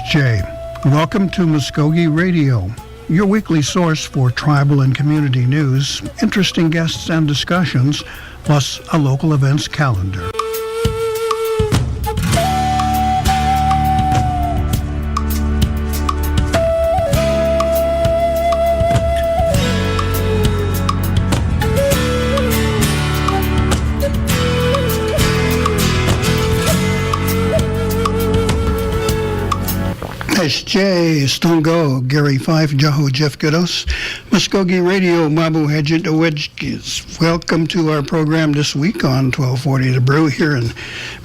Jay. Welcome to Mvskoke Radio, your weekly source for tribal and community news, interesting guests and discussions, plus a local events calendar. Jay Stongo, Gary Fife, Jaho Jeff Goodos, Mvskoke Radio, Mabu Hedget Owedgis. Welcome to our program this week on 1240 The Brew here in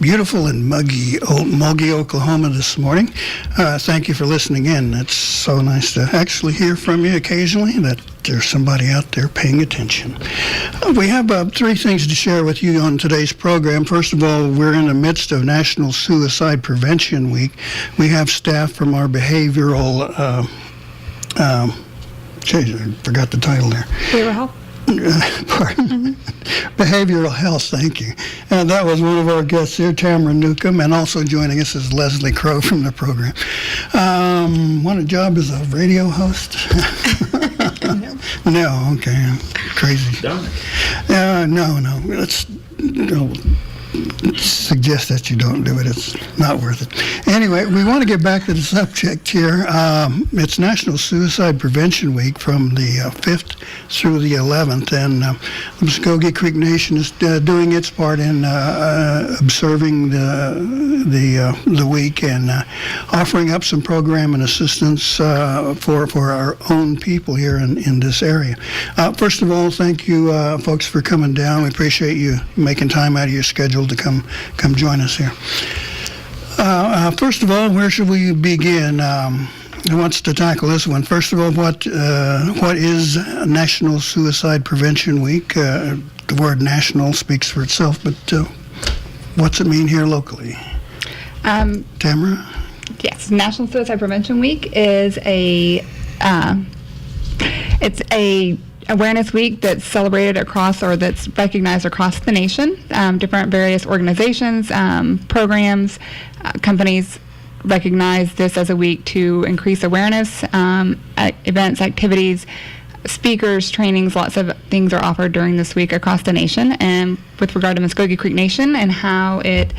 beautiful and muggy Muscogee, Oklahoma this morning. Thank you for listening in. It's so nice to actually hear from you occasionally, that there's somebody out there paying attention. We have three things to share with you on today's program. First of all, we're in the midst of National Suicide Prevention Week. We have staff from our behavioral, I forgot the title there. Behavioral Health? Pardon? Behavioral Health, thank you. And that was one of our guests here, Tamara Newcomb, and also joining us is Leslie Crow from the program. Want a job as a radio host? No, okay, crazy. Done. No. Don't suggest that you don't do it. It's not worth it. Anyway, we want to get back to the subject here. It's National Suicide Prevention Week from the 5th through the 11th, and the Muscogee Creek Nation is doing its part in observing the week and offering up some program and assistance for our own people here in this area. First of all, thank you, folks, for coming down. We appreciate you making time out of your schedule to come join us here. First of all, where should we begin? Who wants to tackle this one? First of all, what is National Suicide Prevention Week? The word national speaks for itself, but what's it mean here locally? Tamara? Yes, National Suicide Prevention Week is it's a awareness week that's celebrated across, or that's recognized across the nation. Different various organizations, programs, companies recognize this as a week to increase awareness. Events, activities, speakers, trainings, lots of things are offered during this week across the nation. And with regard to Muscogee Creek Nation and how it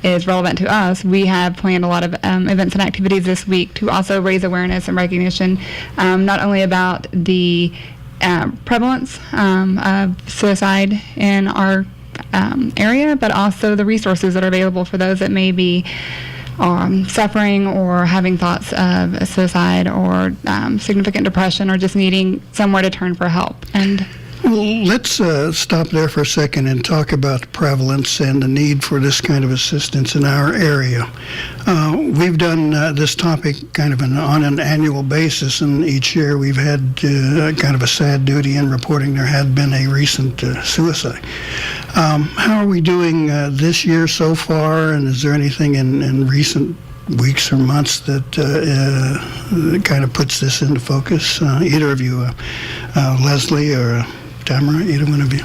is relevant to us, we have planned a lot of events and activities this week to also raise awareness and recognition, not only about the prevalence of suicide in our area, but also the resources that are available for those that may be suffering or having thoughts of suicide or significant depression, or just needing somewhere to turn for help. And well, let's stop there for a second and talk about prevalence and the need for this kind of assistance in our area. We've done this topic kind of on an annual basis, and each year we've had kind of a sad duty in reporting there had been a recent suicide. How are we doing this year so far, and is there anything in recent weeks or months that kind of puts this into focus? Either of you, Leslie or Tamara, either one of you.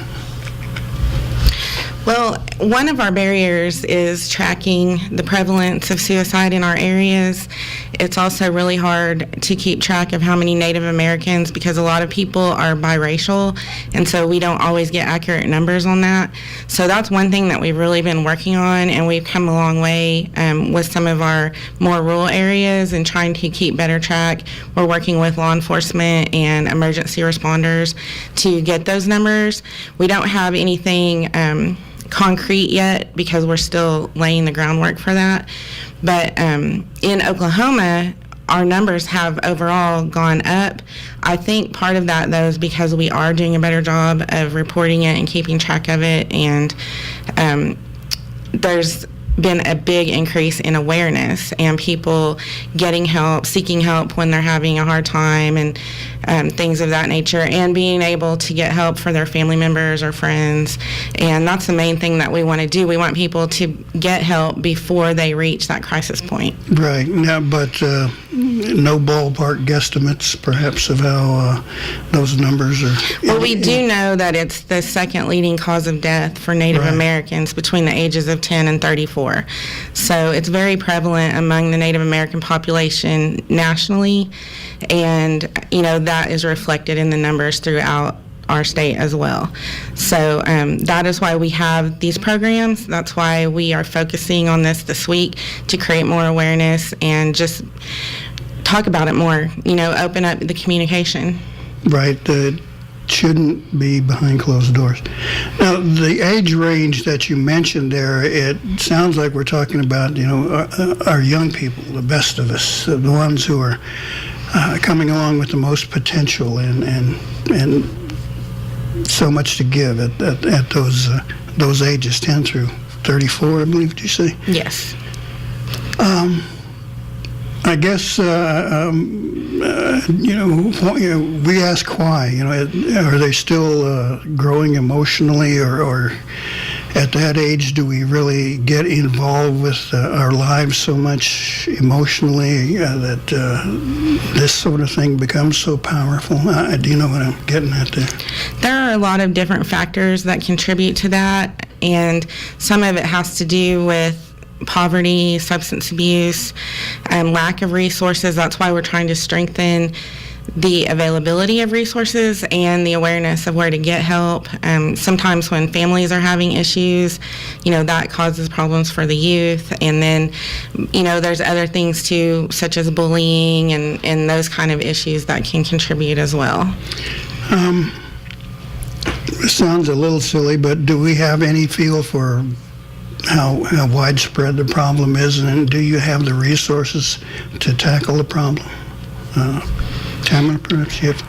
Well, one of our barriers is tracking the prevalence of suicide in our areas. It's also really hard to keep track of how many Native Americans, because a lot of people are biracial, and so we don't always get accurate numbers on that. So that's one thing that we've really been working on, and we've come a long way with some of our more rural areas and trying to keep better track. We're working with law enforcement and emergency responders to get those numbers. We don't have anything concrete yet because we're still laying the groundwork for that. But in Oklahoma, our numbers have overall gone up. I think part of that, though, is because we are doing a better job of reporting it and keeping track of it. And there's been a big increase in awareness and people getting help, seeking help when they're having a hard time, and things of that nature, and being able to get help for their family members or friends. And that's the main thing that we want to do. We want people to get help before they reach that crisis point. Right. Now, but no ballpark guesstimates, perhaps, of how those numbers are. Well, we do know that it's the second leading cause of death for Native Americans between the ages of 10 and 34. 4. So it's very prevalent among the Native American population nationally, and that is reflected in the numbers throughout our state as well. So that is why we have these programs. That's why we are focusing on this week, to create more awareness and just talk about it more, open up the communication. Right. Shouldn't be behind closed doors. Now, the age range that you mentioned there, it sounds like we're talking about, our young people, the best of us, the ones who are coming along with the most potential and so much to give at those ages, 10 through 34, I believe. Did you say? Yes. I guess we ask why. Are they still growing emotionally, or at that age do we really get involved with our lives so much emotionally that this sort of thing becomes so powerful? Do you know what I'm getting at there? There are a lot of different factors that contribute to that, and some of it has to do with poverty, substance abuse, and lack of resources. That's why we're trying to strengthen the availability of resources and the awareness of where to get help. Sometimes when families are having issues, that causes problems for the youth. And then, there's other things too, such as bullying and those kind of issues that can contribute as well. It sounds a little silly, but do we have any feel for how widespread the problem is, and do you have the resources to tackle the problem? Tamara, perhaps you have.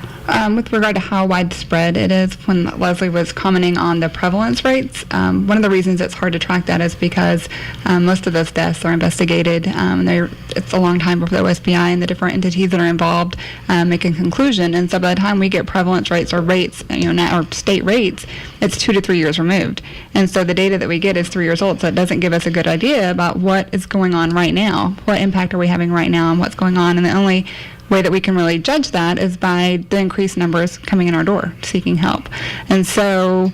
With regard to how widespread it is, when Leslie was commenting on the prevalence rates, one of the reasons it's hard to track that is because most of those deaths are investigated. It's a long time before the OSBI and the different entities that are involved make a conclusion. And so by the time we get prevalence rates or rates, or state rates, it's 2 to 3 years removed. And so the data that we get is 3 years old, so it doesn't give us a good idea about what is going on right now, what impact are we having right now, and what's going on. And the only way that we can really judge that is by the increased numbers coming in our door seeking help. And so,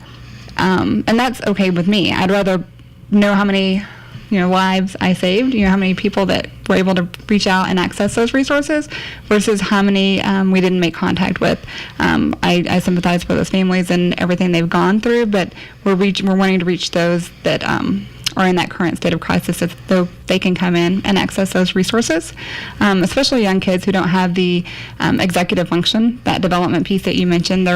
and that's okay with me. I'd rather know how many, lives I saved, how many people that were able to reach out and access those resources versus how many we didn't make contact with. I sympathize for those families and everything they've gone through, but we're wanting to reach those that are in that current state of crisis, if they can come in and access those resources, especially young kids who don't have the executive function, that development piece that you mentioned.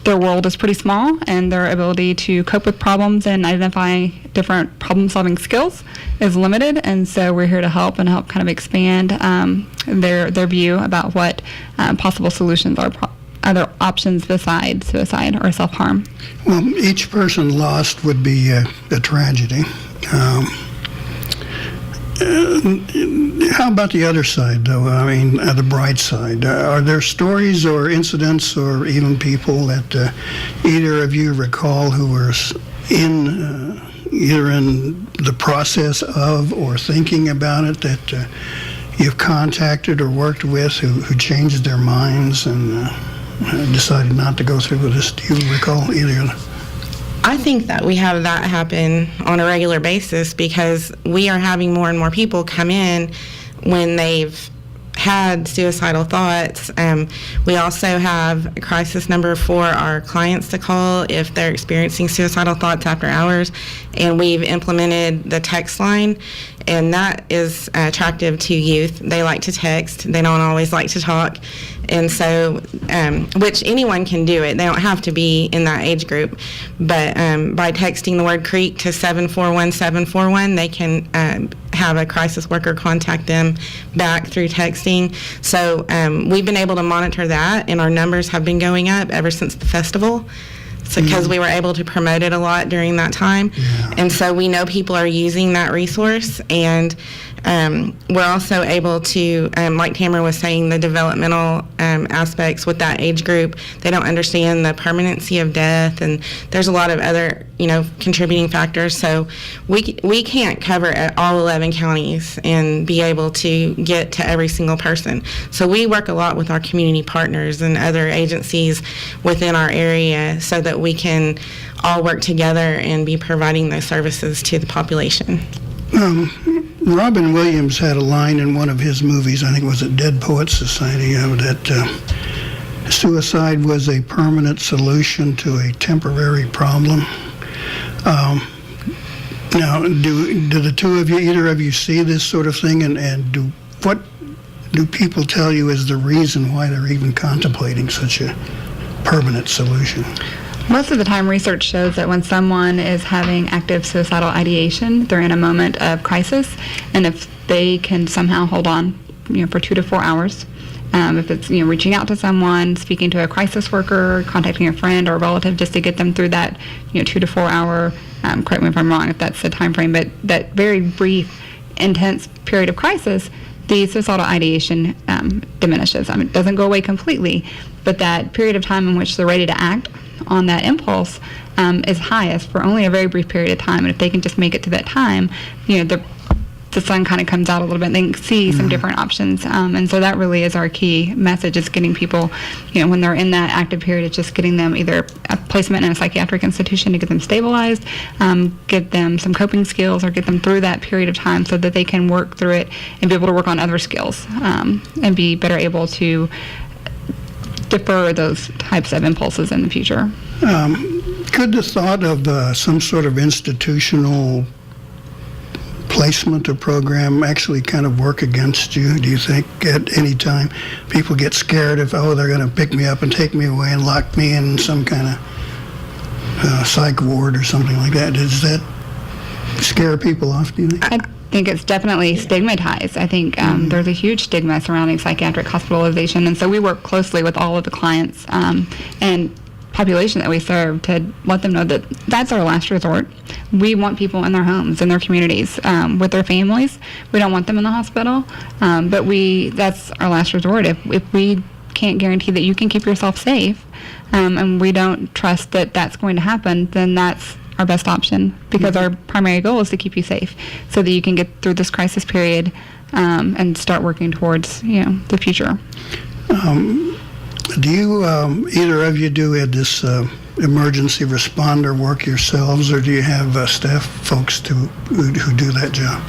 Their world is pretty small, and their ability to cope with problems and identify different problem-solving skills is limited. And so we're here to help kind of expand their view about what possible solutions are. Other options besides suicide or self-harm? Well, each person lost would be a tragedy. How about the other side, though? The bright side. Are there stories or incidents or even people that either of you recall who were either in the process of or thinking about it that you've contacted or worked with who changed their minds and decided not to go through with this? Do you recall either of them? I think that we have that happen on a regular basis because we are having more and more people come in when they've had suicidal thoughts. We also have a crisis number for our clients to call if they're experiencing suicidal thoughts after hours, and we've implemented the text line, and that is attractive to youth. They like to text. They don't always like to talk. And so, which anyone can do it. They don't have to be in that age group. But by texting the word CREEK to 741-741, they can have a crisis worker contact them back through texting. So we've been able to monitor that, and our numbers have been going up ever since the festival. So because we were able to promote it a lot during that time. Yeah. And so we know people are using that resource, and we're also able to, like Tamara was saying, the developmental aspects with that age group. They don't understand the permanency of death, and there's a lot of other, contributing factors. So we can't cover all 11 counties and be able to get to every single person. So we work a lot with our community partners and other agencies within our area so that we can all work together and be providing those services to the population. Robin Williams had a line in one of his movies, I think it was at Dead Poets Society, that suicide was a permanent solution to a temporary problem. Now, do the two of you, either of you, see this sort of thing, and what do people tell you is the reason why they're even contemplating such a permanent solution? Most of the time, research shows that when someone is having active suicidal ideation, they're in a moment of crisis, and if they can somehow hold on, for 2 to 4 hours, if it's reaching out to someone, speaking to a crisis worker, contacting a friend or a relative, just to get them through that 2 to 4 hour. Correct me if I'm wrong if that's the time frame, but that very brief, intense period of crisis, the suicidal ideation diminishes. It doesn't go away completely, but that period of time in which they're ready to act on that impulse is highest for only a very brief period of time. And if they can just make it to that time, the sun kind of comes out a little bit and they can see some different options. And so that really is our key message, is getting people, when they're in that active period, it's just getting them either a placement in a psychiatric institution to get them stabilized, get them some coping skills, or get them through that period of time so that they can work through it and be able to work on other skills and be better able to defer those types of impulses in the future. Could the thought of some sort of institutional placement or program actually kind of work against you? Do you think at any time people get scared of, they're going to pick me up and take me away and lock me in some kind of psych ward or something like that? Does that scare people off, do you think? I think it's definitely stigmatized. I think there's a huge stigma surrounding psychiatric hospitalization, and so we work closely with all of the clients and population that we serve to let them know that that's our last resort. We want people in their homes, in their communities, with their families. We don't want them in the hospital, but that's our last resort. If we can't guarantee that you can keep yourself safe, and we don't trust that that's going to happen, then that's our best option, because our primary goal is to keep you safe so that you can get through this crisis period and start working towards the future. Do you, either of you, do this emergency responder work yourselves, or do you have staff folks who do that job?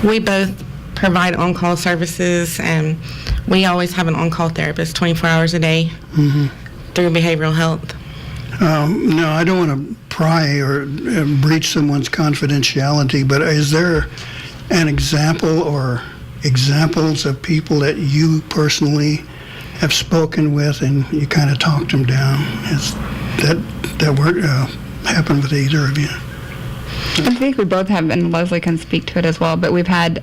We both provide on-call services, and we always have an on-call therapist 24 hours a day through behavioral health. No, I don't want to pry or breach someone's confidentiality, but is there an example or examples of people that you personally have spoken with and you kind of talked them down? Has that work happened with either of you? I think we both have, and Leslie can speak to it as well, but we've had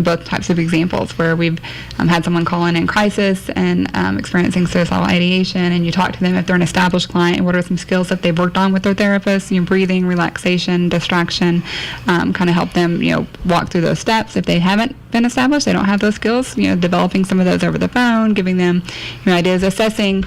both types of examples where we've had someone call in crisis and experiencing suicidal ideation, and you talk to them if they're an established client, what are some skills that they've worked on with their therapist, breathing, relaxation, distraction, kind of help them walk through those steps. If they haven't been established, they don't have those skills, developing some of those over the phone, giving them ideas, assessing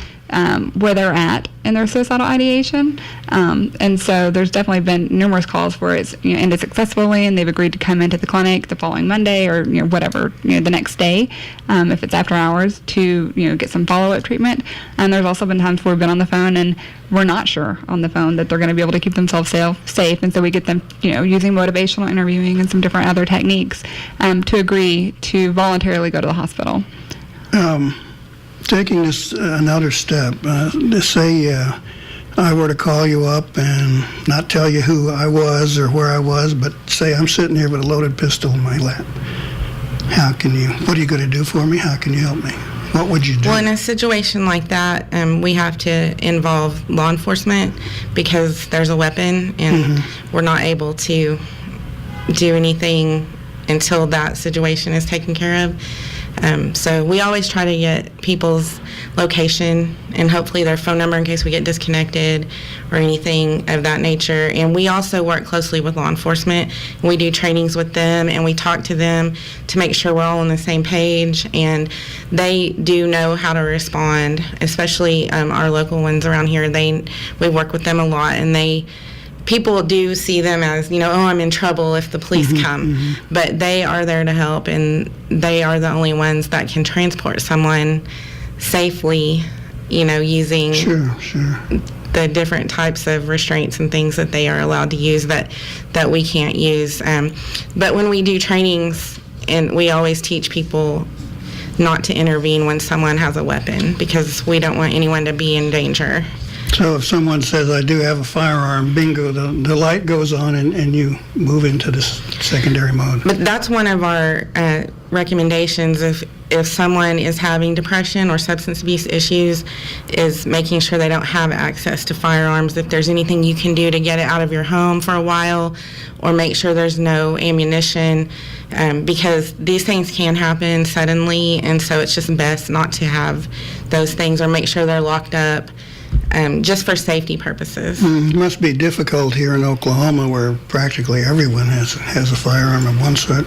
where they're at in their suicidal ideation. And so there's definitely been numerous calls where it's ended successfully, and they've agreed to come into the clinic the following Monday or whatever, the next day, if it's after hours, to get some follow-up treatment. And there's also been times where we've been on the phone and we're not sure on the phone that they're going to be able to keep themselves safe, and so we get them using motivational interviewing and some different other techniques to agree to voluntarily go to the hospital. Taking this another step, say I were to call you up and not tell you who I was or where I was, but say I'm sitting here with a loaded pistol in my lap. What are you going to do for me? How can you help me? What would you do? Well, in a situation like that, we have to involve law enforcement because there's a weapon, and we're not able to do anything until that situation is taken care of. So we always try to get people's location and hopefully their phone number in case we get disconnected or anything of that nature. And we also work closely with law enforcement. We do trainings with them, and we talk to them to make sure we're all on the same page. And they do know how to respond, especially our local ones around here. We work with them a lot, and people do see them as, I'm in trouble if the police come. But they are there to help, and they are the only ones that can transport someone safely, using the different types of restraints and things that they are allowed to use that we can't use. But when we do trainings, and we always teach people not to intervene when someone has a weapon, because we don't want anyone to be in danger. So if someone says, I do have a firearm, bingo, the light goes on and you move into this secondary mode. But that's one of our recommendations. If someone is having depression or substance abuse issues, is making sure they don't have access to firearms. If there's anything you can do to get it out of your home for a while, or make sure there's no ammunition, because these things can happen suddenly, and so it's just best not to have those things, or make sure they're locked up. Just for safety purposes. It must be difficult here in Oklahoma, where practically everyone has a firearm of one sort.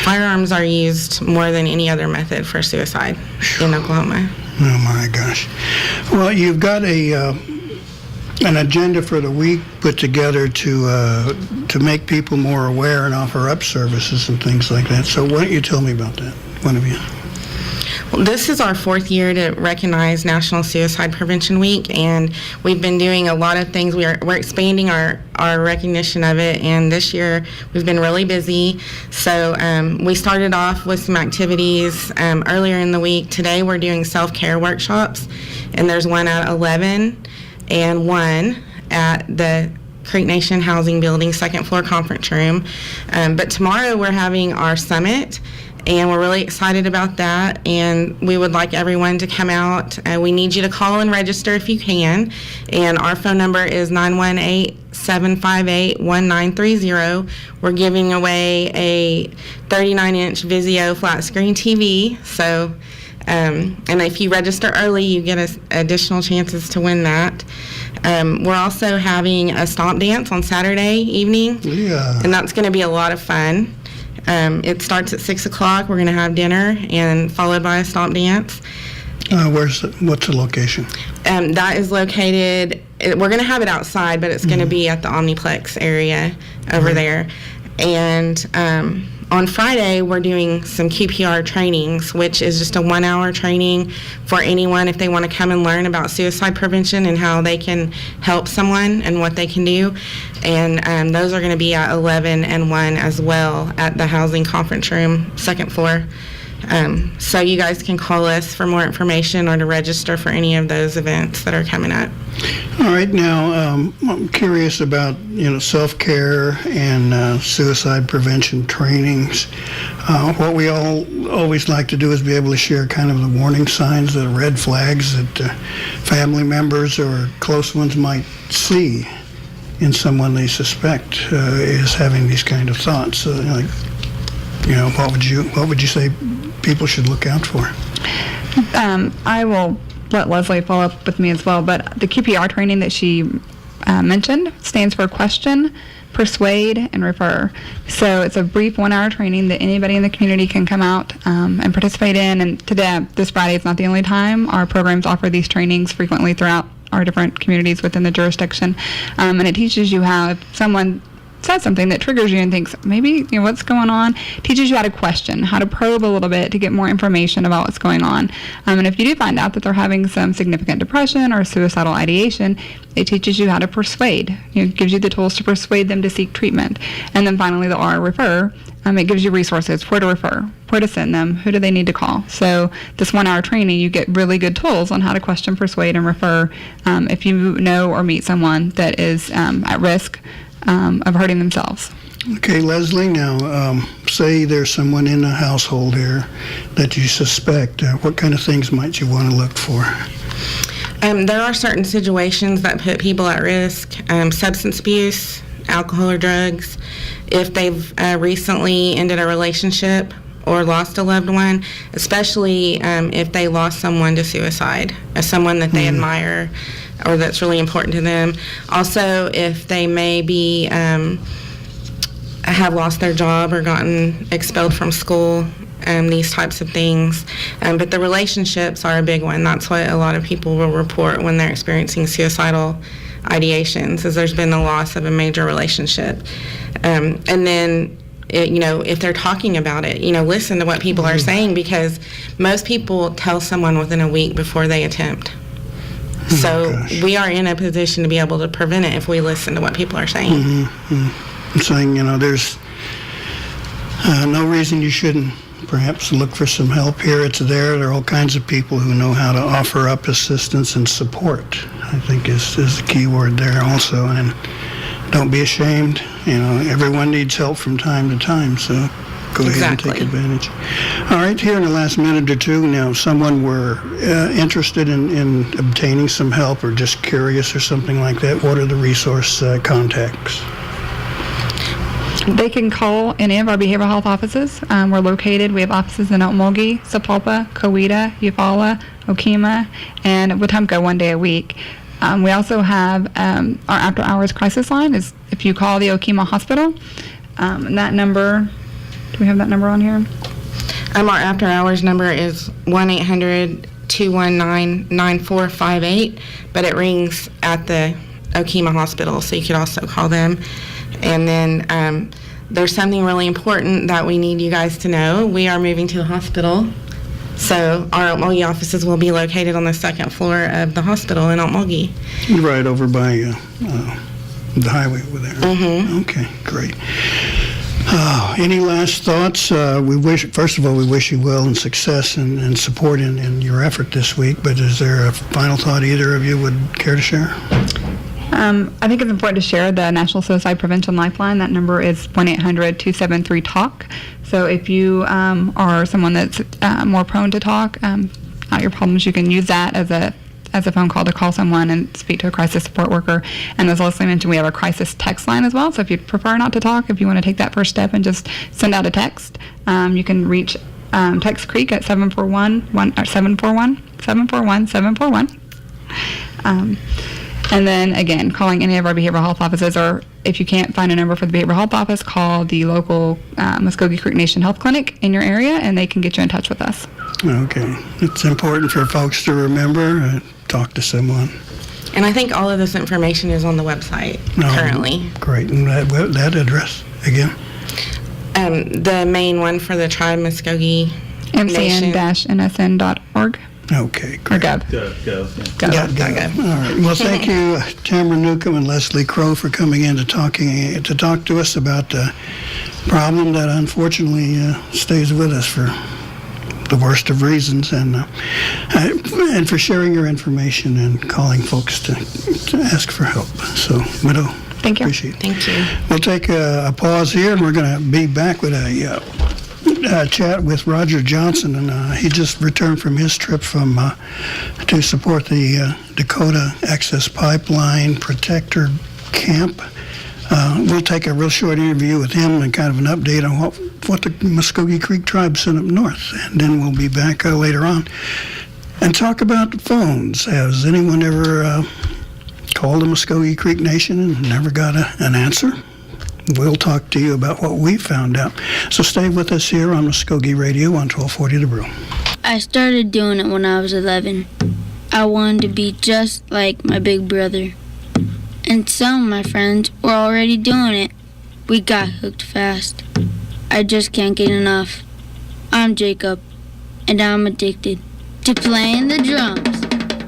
Firearms are used more than any other method for suicide in Oklahoma. Oh my gosh! Well, you've got an agenda for the week put together to make people more aware and offer up services and things like that. So why don't you tell me about that, one of you? Well, this is our 4th year to recognize National Suicide Prevention Week, and we've been doing a lot of things. We're expanding our recognition of it, and this year we've been really busy. So we started off with some activities earlier in the week. Today we're doing self-care workshops, and there's one at 11 and one at the Creek Nation Housing Building, 2nd floor conference room. But tomorrow we're having our summit, and we're really excited about that, and we would like everyone to come out. We need you to call and register if you can, and our phone number is 918-758-1930. We're giving away a 39-inch Vizio flat screen TV, so and if you register early, you get additional chances to win that. We're also having a stomp dance on Saturday evening, and that's going to be a lot of fun. It starts at 6 o'clock. We're going to have dinner and followed by a stomp dance. What's the location? That is located, we're going to have it outside, but it's going to be at the Omniplex area over there. And on Friday, we're doing some QPR trainings, which is just a 1-hour training for anyone if they want to come and learn about suicide prevention and how they can help someone and what they can do. And those are going to be at 11 and 1 as well at the housing conference room, 2nd floor. So you guys can call us for more information or to register for any of those events that are coming up. All right, now I'm curious about self-care and suicide prevention trainings. What we all always like to do is be able to share kind of the warning signs, the red flags that family members or close ones might see in someone they suspect is having these kind of thoughts. What would you say people should look out for? I will let Leslie follow up with me as well, but the QPR training that she mentioned stands for question, persuade, and refer. So it's a brief 1-hour training that anybody in the community can come out and participate in. And today, this Friday is not the only time. Our programs offer these trainings frequently throughout our different communities within the jurisdiction. And it teaches you how, if someone says something that triggers you and thinks maybe what's going on, teaches you how to question, how to probe a little bit to get more information about what's going on. And if you do find out that they're having some significant depression or suicidal ideation, it teaches you how to persuade. It gives you the tools to persuade them to seek treatment. And then finally the R, refer. It gives you resources, where to refer, where to send them, who do they need to call. So this 1-hour training, you get really good tools on how to question, persuade, and refer if you know or meet someone that is at risk of hurting themselves. Okay, Leslie, now say there's someone in the household here that you suspect. What kind of things might you want to look for? There are certain situations that put people at risk, substance abuse, alcohol or drugs, if they've recently ended a relationship or lost a loved one, especially if they lost someone to suicide, someone that they admire or that's really important to them. Also, if they maybe have lost their job or gotten expelled from school, these types of things. But the relationships are a big one. That's what a lot of people will report when they're experiencing suicidal ideations, is there's been the loss of a major relationship. And then if they're talking about it, listen to what people are saying, because most people tell someone within a week before they attempt. So gosh. we are in a position to be able to prevent it if we listen to what people are saying. I'm saying, there's no reason you shouldn't perhaps look for some help here. It's there. There are all kinds of people who know how to offer up assistance and support, I think is the key word there also. And don't be ashamed. Everyone needs help from time to time, so go ahead and take advantage. All right, here in the last minute or two, now, if someone were interested in obtaining some help or just curious or something like that, what are the resource contacts? They can call any of our behavioral health offices. We have offices in Muscogee, Sapulpa, Coweta, Eufaula, Okemah, and Wetumpka 1 day a week. We also have our after-hours crisis line is if you call the Okemah Hospital. And that number, do we have that number on here? Our after-hours number is 1-800-219-9458, but it rings at the Okemah Hospital, so you could also call them. And then there's something really important that we need you guys to know. We are moving to the hospital. So our Okmulgee offices will be located on the second floor of the hospital in Okmulgee. Right over by the highway over there. Mm-hmm. Okay, great. Any last thoughts? First of all, we wish you well and success and support in your effort this week. But is there a final thought either of you would care to share? I think it's important to share the National Suicide Prevention Lifeline. That number is 1-800-273-TALK. So if you are someone that's more prone to talk out your problems, you can use that as a phone call to call someone and speak to a crisis support worker. And as Leslie mentioned, we have a crisis text line as well. So if you prefer not to talk, if you want to take that first step and just send out a text, you can reach Tex Creek at 741-741-741. And then, again, calling any of our behavioral health offices, or if you can't find a number for the behavioral health office, call the local Muscogee Creek Nation Health Clinic in your area, and they can get you in touch with us. Okay. It's important for folks to remember, talk to someone. And I think all of this information is on the website currently. Great. And that address again? The main one for the tribe, Mvskoke MCN-NSN.org. Okay, great. Or Gov. Gov. All right. Well, thank you, Tamara Newcomb and Leslie Crow, for coming in to talk to us about the problem that unfortunately stays with us for the worst of reasons, and for sharing your information and calling folks to ask for help. So, Widow, thank you. Appreciate it. Thank you. We'll take a pause here, and we're going to be back with a chat with Roger Johnson, and he just returned from his trip to support the Dakota Access Pipeline Protector Camp. We'll take a real short interview with him and kind of an update on what the Muscogee Creek tribe sent up north, and then we'll be back later on and talk about the phones. Has anyone ever called the Muscogee Creek Nation and never got an answer? We'll talk to you about what we found out. So stay with us here on Mvskoke Radio on 1240 The Brew. I started doing it when I was 11. I wanted to be just like my big brother. And some of my friends were already doing it. We got hooked fast. I just can't get enough. I'm Jacob, and I'm addicted to playing the drums.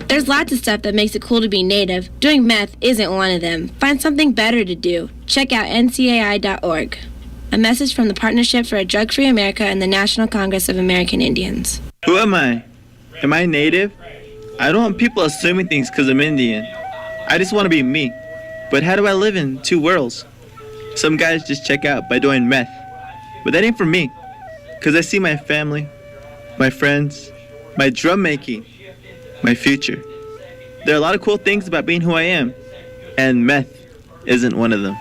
There's lots of stuff that makes it cool to be native. Doing meth isn't one of them. Find something better to do. Check out ncai.org. A message from the Partnership for a Drug-Free America and the National Congress of American Indians. Who am I? Am I native? I don't want people assuming things because I'm Indian. I just want to be me. But how do I live in two worlds? Some guys just check out by doing meth. But that ain't for me. Because I see my family, my friends, my drum making, my future. There are a lot of cool things about being who I am, and meth isn't one of them.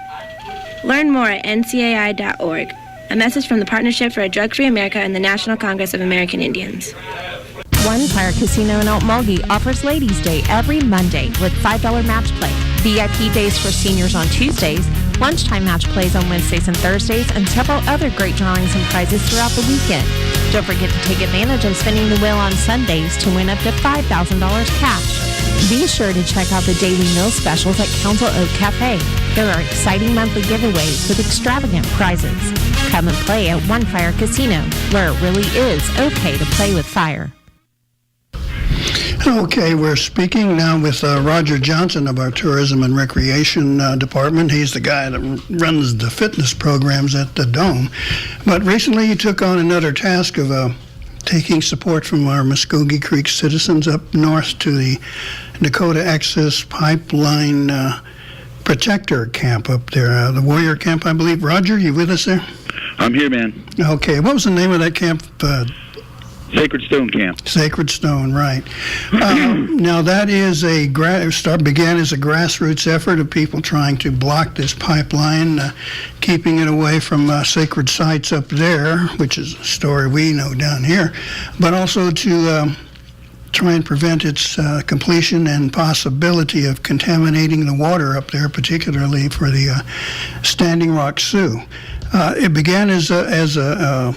Learn more at ncai.org. A message from the Partnership for a Drug-Free America and the National Congress of American Indians. One Fire Casino in Okmulgee offers Ladies' Day every Monday with $5 match play, VIP days for seniors on Tuesdays, lunchtime match plays on Wednesdays and Thursdays, and several other great drawings and prizes throughout the weekend. Don't forget to take advantage of spinning the wheel on Sundays to win up to $5,000 cash. Be sure to check out the daily meal specials at Council Oak Cafe. There are exciting monthly giveaways with extravagant prizes. Come and play at One Fire Casino, where it really is okay to play with fire. Okay, we're speaking now with Roger Johnson of our Tourism and Recreation Department. He's the guy that runs the fitness programs at the Dome. But recently you took on another task of taking support from our Muscogee Creek citizens up north to the Dakota Access Pipeline Protector Camp up there, the Warrior Camp, I believe. Roger, you with us there? I'm here, man. Okay, what was the name of that camp? Sacred Stone Camp. Sacred Stone, right. Now, that is began as a grassroots effort of people trying to block this pipeline, keeping it away from sacred sites up there, which is a story we know down here, but also to try and prevent its completion and possibility of contaminating the water up there, particularly for the Standing Rock Sioux. It began as a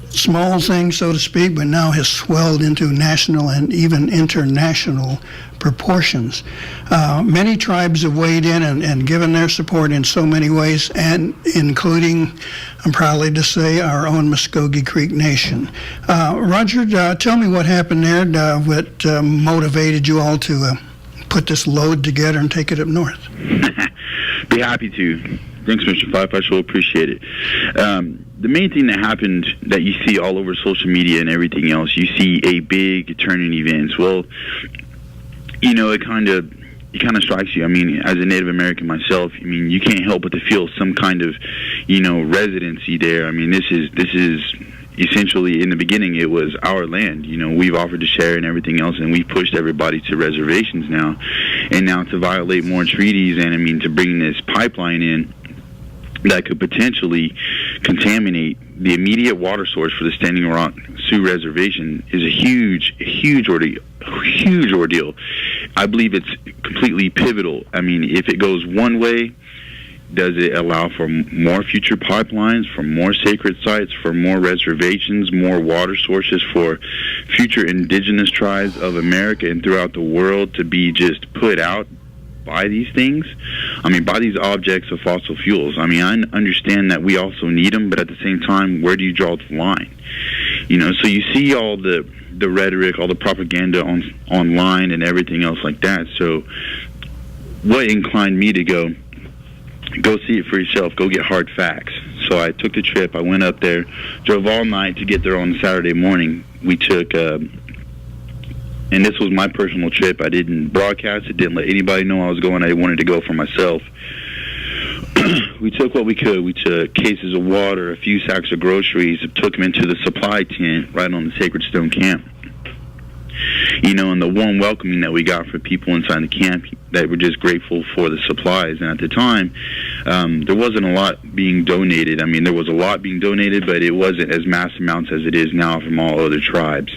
small thing, so to speak, but now has swelled into national and even international proportions. Many tribes have weighed in and given their support in so many ways, and including, I'm proud to say, our own Muscogee Creek Nation. Roger, tell me what happened there, what motivated you all to put this load together and take it up north. Be happy to. Thanks, Mr. Fife. I sure appreciate it. The main thing that happened that you see all over social media and everything else, you see a big turning events. Well, it kind of strikes you. I mean, as a Native American myself, I mean, you can't help but to feel some kind of, residency there. I mean, this is essentially, in the beginning, it was our land. We've offered to share and everything else, and we've pushed everybody to reservations now. And now to violate more treaties and, to bring this pipeline in that could potentially contaminate the immediate water source for the Standing Rock Sioux Reservation is a huge ordeal. I believe it's completely pivotal. I mean, if it goes one way, does it allow for more future pipelines, for more sacred sites, for more reservations, more water sources for future indigenous tribes of America and throughout the world to be just put out by these things? I mean, by these objects of fossil fuels. I mean, I understand that we also need them, but at the same time, where do you draw the line? So you see all the rhetoric, all the propaganda online and everything else like that. So what inclined me to go see it for yourself, go get hard facts. So I took the trip, I went up there, drove all night to get there on Saturday morning. We took, and this was my personal trip, I didn't broadcast it, didn't let anybody know I was going, I wanted to go for myself. We took what we could. We took cases of water, a few sacks of groceries, took them into the supply tent right on the Sacred Stone Camp. And the warm welcoming that we got for people inside the camp that were just grateful for the supplies. And at the time, there wasn't a lot being donated. I mean, there was a lot being donated, but it wasn't as mass amounts as it is now from all other tribes.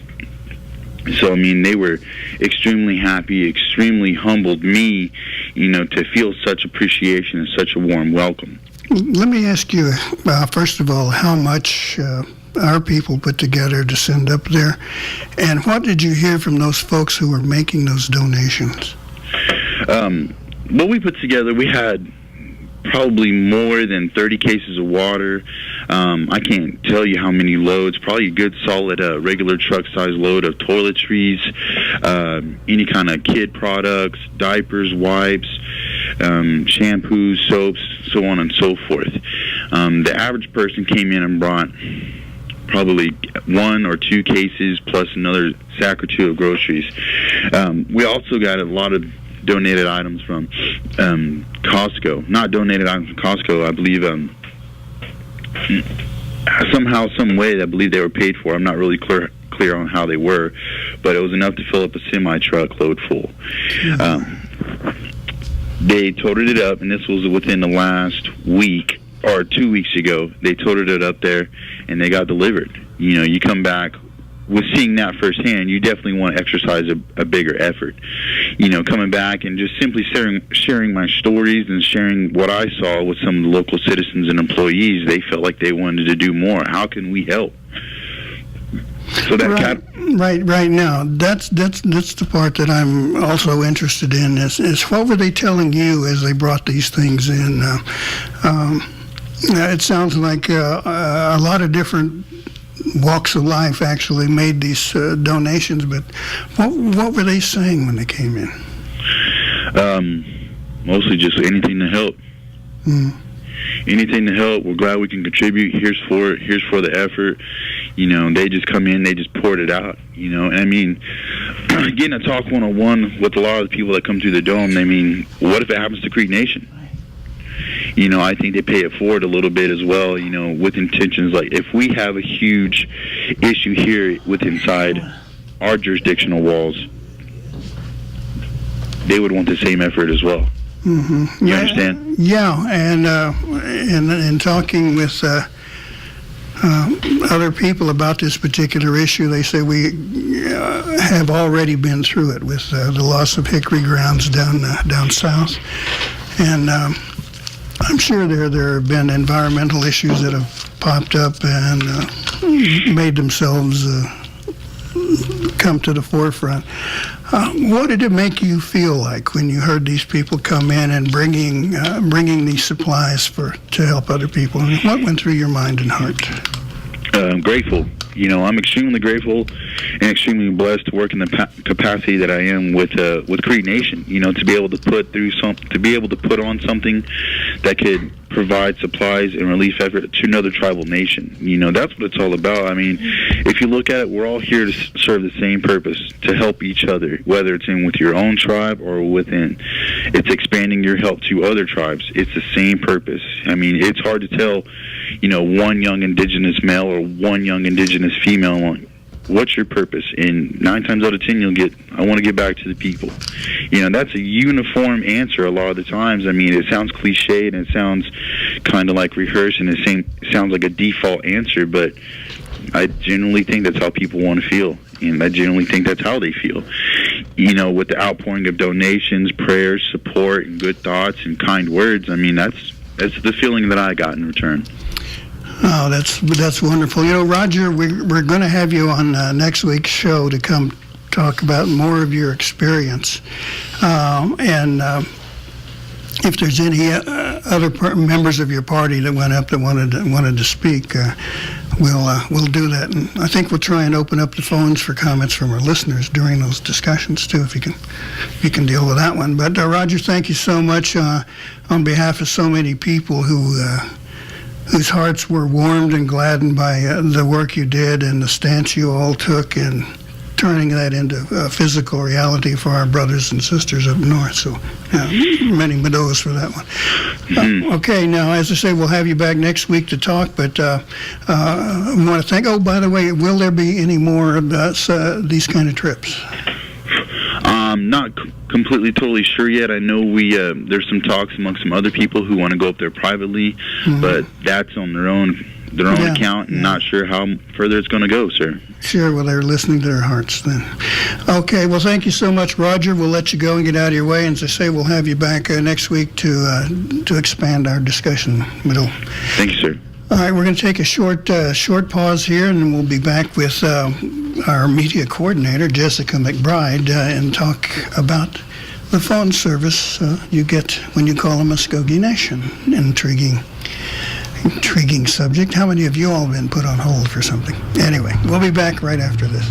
So, I mean, they were extremely happy, extremely humbled me, to feel such appreciation and such a warm welcome. Let me ask you, first of all, how much our people put together to send up there, and what did you hear from those folks who were making those donations? What we put together, we had probably more than 30 cases of water. I can't tell you how many loads, probably a good solid regular truck size load of toiletries, any kind of kid products, diapers, wipes, shampoos, soaps, so on and so forth. The average person came in and brought probably 1 or 2 cases plus another sack or 2 of groceries. We also got a lot of donated items from Costco. Not donated items from Costco, I believe somehow, some way, I believe they were paid for. I'm not really clear on how they were, but it was enough to fill up a semi-truck load full. They toted it up, and this was within the last week, or 2 weeks ago. They toted it up there, and they got delivered. You come back with seeing that firsthand, you definitely want to exercise a bigger effort. Coming back and just simply sharing my stories and sharing what I saw with some of the local citizens and employees, they felt like they wanted to do more. How can we help? So that right now, that's the part that I'm also interested in. Is what were they telling you as they brought these things in? It sounds like a lot of different walks of life actually made these donations, but what were they saying when they came in? Mostly just anything to help. Anything to help. We're glad we can contribute. Here's for it. Here's for the effort. They just come in, they just poured it out. And I mean, getting a talk 101 with a lot of the people that come through the dome. I mean, what if it happens to Creek Nation? I think they pay it forward a little bit as well, with intentions like if we have a huge issue here with inside our jurisdictional walls, they would want the same effort as well. You understand? Yeah, and in talking with other people about this particular issue, they say we have already been through it with the loss of hickory grounds down south, and I'm sure there have been environmental issues that have popped up and made themselves come to the forefront. What did it make you feel like when you heard these people come in and bringing these supplies to help other people? And what went through your mind and heart? I'm grateful. I'm extremely grateful and extremely blessed to work in the capacity that I am with Creek Nation. To be able to put on something that could provide supplies and relief effort to another tribal nation. That's what it's all about. I mean, if you look at it, we're all here to serve the same purpose, to help each other, whether it's with your own tribe or within. It's expanding your help to other tribes. It's the same purpose. I mean, it's hard to tell, one young indigenous male or one young indigenous female, what's your purpose? And 9 times out of 10, you'll get, I want to get back to the people. That's a uniform answer a lot of the times. I mean, it sounds cliched and it sounds kind of like rehearsed and it sounds like a default answer, but I genuinely think that's how people want to feel. And I genuinely think that's how they feel. With the outpouring of donations, prayers, support, and good thoughts and kind words, I mean, that's the feeling that I got in return. Oh, that's wonderful. Roger, we're going to have you on next week's show to come talk about more of your experience. And if there's any other members of your party that went up that wanted to speak, we'll do that. And I think we'll try and open up the phones for comments from our listeners during those discussions too, if you can deal with that one. But Roger, thank you so much on behalf of so many people whose hearts were warmed and gladdened by the work you did and the stance you all took in turning that into physical reality for our brothers and sisters up north. So many medos for that one. Okay, now, as I say, we'll have you back next week to talk, but we want to thank, by the way, will there be any more of these kind of trips? Not completely totally sure yet. I know there's some talks amongst some other people who want to go up there privately, but that's on their own account, and not sure how further it's going to go, sir. Sure, well, they're listening to their hearts then. Okay, well, thank you so much, Roger. We'll let you go and get out of your way. And as I say, we'll have you back next week to expand our discussion. Thank you, sir. All right, we're going to take a short pause here, and then we'll be back with our media coordinator, Jessica McBride, and talk about the phone service you get when you call a Muscogee Nation. Intriguing subject. How many of you all have been put on hold for something? Anyway, we'll be back right after this.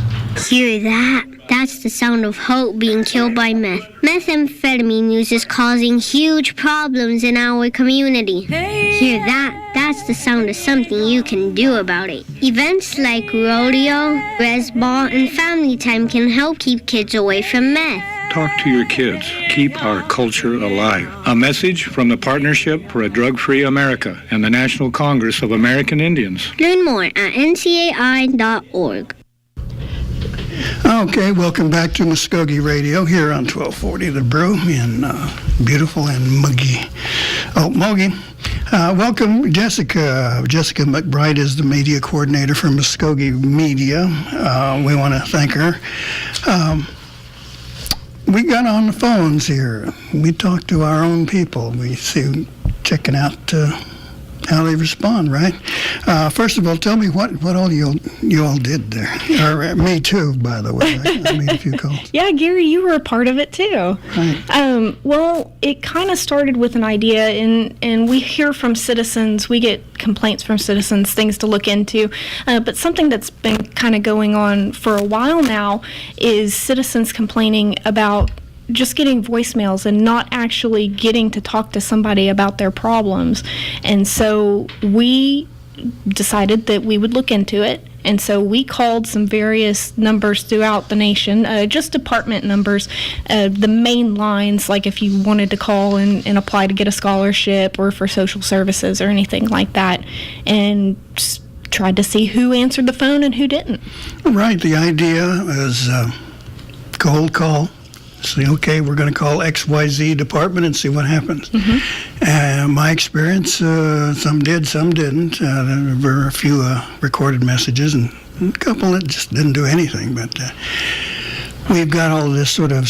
Hear that? That's the sound of Hope being killed by meth. Methamphetamine use is causing huge problems in our community. Hear that? That's the sound of something you can do about it. Events like rodeo, res ball, and family time can help keep kids away from meth. Talk to your kids. Keep our culture alive. A message from the Partnership for a Drug-Free America and the National Congress of American Indians. Learn more at ncai.org. Okay, welcome back to Mvskoke Radio here on 1240 The Brew in beautiful and Muscogee. Welcome, Jessica. Jessica McBride is the media coordinator for Mvskoke Media. We want to thank her. We got on the phones here. We talked to our own people. We see checking out how they respond, right? First of all, tell me what all you all did there. Or me too, by the way. I made a few calls. Yeah, Gary, you were a part of it too. Right. Well, it kind of started with an idea, and we hear from citizens, we get complaints from citizens, things to look into, but something that's been kind of going on for a while now is citizens complaining about just getting voicemails and not actually getting to talk to somebody about their problems. And so we decided that we would look into it. And so we called some various numbers throughout the nation, just department numbers, the main lines, like if you wanted to call and apply to get a scholarship or for social services or anything like that, and just tried to see who answered the phone and who didn't. Right. The idea is cold call. Say, okay, we're going to call XYZ department and see what happens. My experience, some did, some didn't. There were a few recorded messages and a couple that just didn't do anything. But we've got all this sort of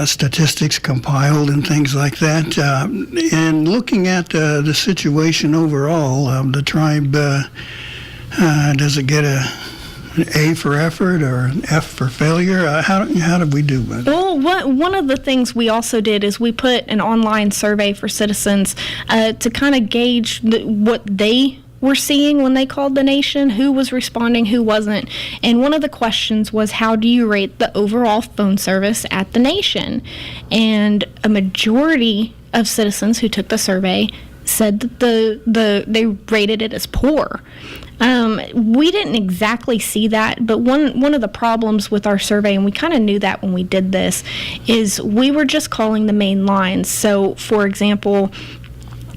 statistics compiled and things like that. And looking at the situation overall, the tribe, does it get an A for effort or an F for failure? How did we do with it? Well, one of the things we also did is we put an online survey for citizens to kind of gauge what they were seeing when they called the nation, who was responding, who wasn't. And one of the questions was, how do you rate the overall phone service at the nation? And a majority of citizens who took the survey said that they rated it as poor. We didn't exactly see that, but one of the problems with our survey, and we kind of knew that when we did this, is we were just calling the main lines. So, for example,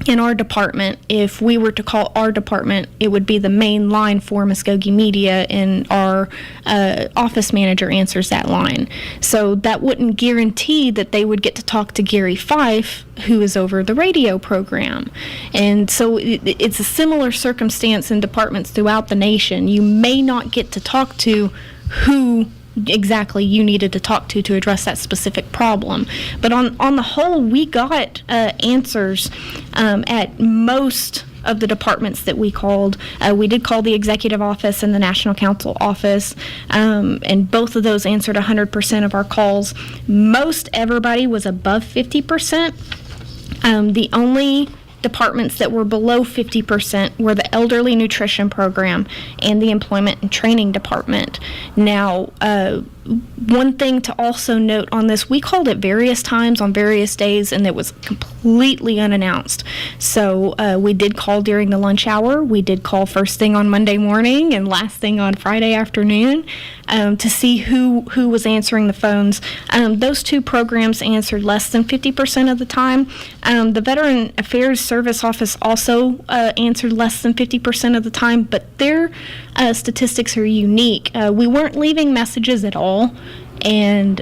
in our department, if we were to call our department, it would be the main line for Mvskoke Media, and our office manager answers that line. So that wouldn't guarantee that they would get to talk to Gary Fife, who is over the radio program. And so it's a similar circumstance in departments throughout the nation. You may not get to talk to who exactly you needed to talk to address that specific problem. But on the whole, we got answers at most of the departments that we called. We did call the executive office and the national council office, and both of those answered 100% of our calls. Most everybody was above 50%. The only departments that were below 50% were the elderly nutrition program and the employment and training department. Now, one thing to also note on this, we called it various times on various days, and it was completely unannounced. So we did call during the lunch hour. We did call first thing on Monday morning and last thing on Friday afternoon to see who was answering the phones. Those two programs answered less than 50% of the time. The Veteran Affairs Service Office also answered less than 50% of the time, but their statistics are unique. We weren't leaving messages at all, and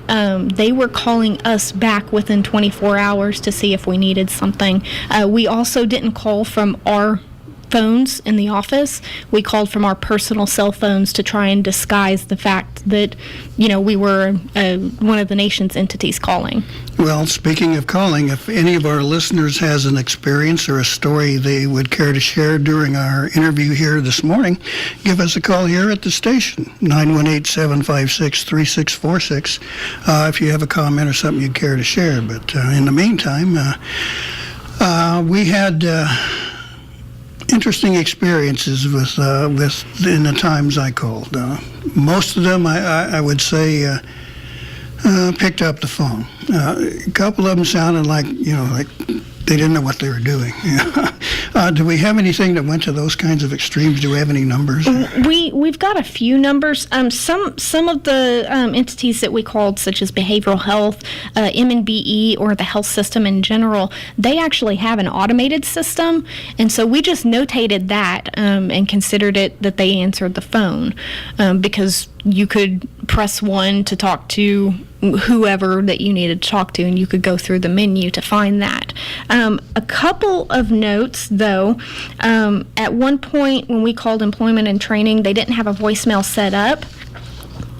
they were calling us back within 24 hours to see if we needed something. We also didn't call from our phones in the office. We called from our personal cell phones to try and disguise the fact that, we were one of the nation's entities calling. Well, speaking of calling, if any of our listeners has an experience or a story they would care to share during our interview here this morning, give us a call here at the station, 918-756-3646, if you have a comment or something you'd care to share. But in the meantime, we had interesting experiences with in the times I called. Most of them, I would say, picked up the phone. A couple of them sounded like they didn't know what they were doing. Do we have anything that went to those kinds of extremes? Do we have any numbers? We've got a few numbers. Some of the entities that we called, such as Behavioral Health, MNBE, or the health system in general, they actually have an automated system, and so we just notated that and considered it that they answered the phone because you could press 1 to talk to whoever that you needed to talk to, and you could go through the menu to find that. A couple of notes, though. At one point when we called employment and training, they didn't have a voicemail set up,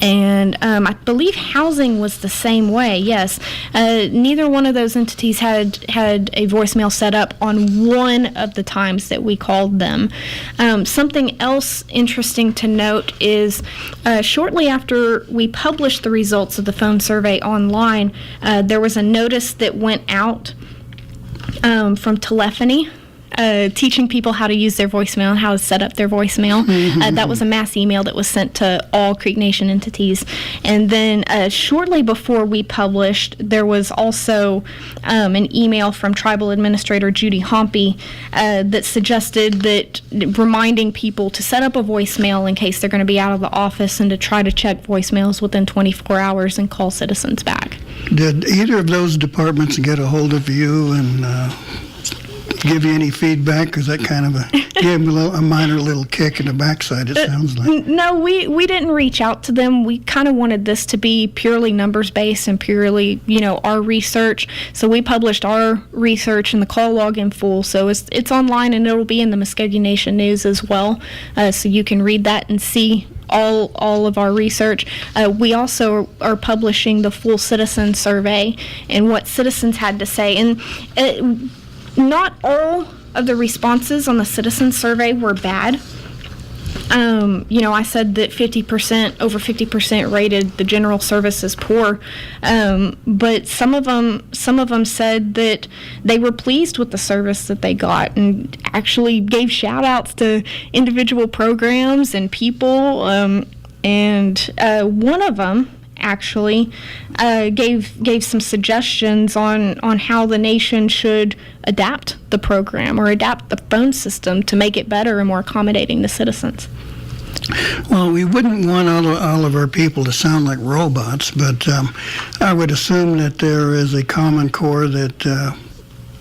And I believe housing was the same way. Yes, neither one of those entities had a voicemail set up on one of the times that we called them. Something else interesting to note is shortly after we published the results of the phone survey online, there was a notice that went out from telephony, teaching people how to use their voicemail and how to set up their voicemail. That was a mass email that was sent to all Creek Nation entities. And then shortly before we published, there was also an email from Tribal Administrator Judy Hompey that suggested that reminding people to set up a voicemail in case they're going to be out of the office and to try to check voicemails within 24 hours and call citizens back. Did either of those departments get a hold of you and give you any feedback? Because that kind of gave them a minor little kick in the backside, it sounds like. No, we didn't reach out to them. We kind of wanted this to be purely numbers-based and purely, our research. So we published our research in the call log in full. So it's online, and it'll be in the Muscogee Nation News as well. So you can read that and see all of our research. We also are publishing the full citizen survey and what citizens had to say. And not all of the responses on the citizen survey were bad. I said that over 50% rated the general service as poor, but some of them said that they were pleased with the service that they got and actually gave shout outs to individual programs and people, and one of them actually gave some suggestions on how the nation should adapt the program or adapt the phone system to make it better and more accommodating to citizens. Well, we wouldn't want all of our people to sound like robots, but I would assume that there is a common core that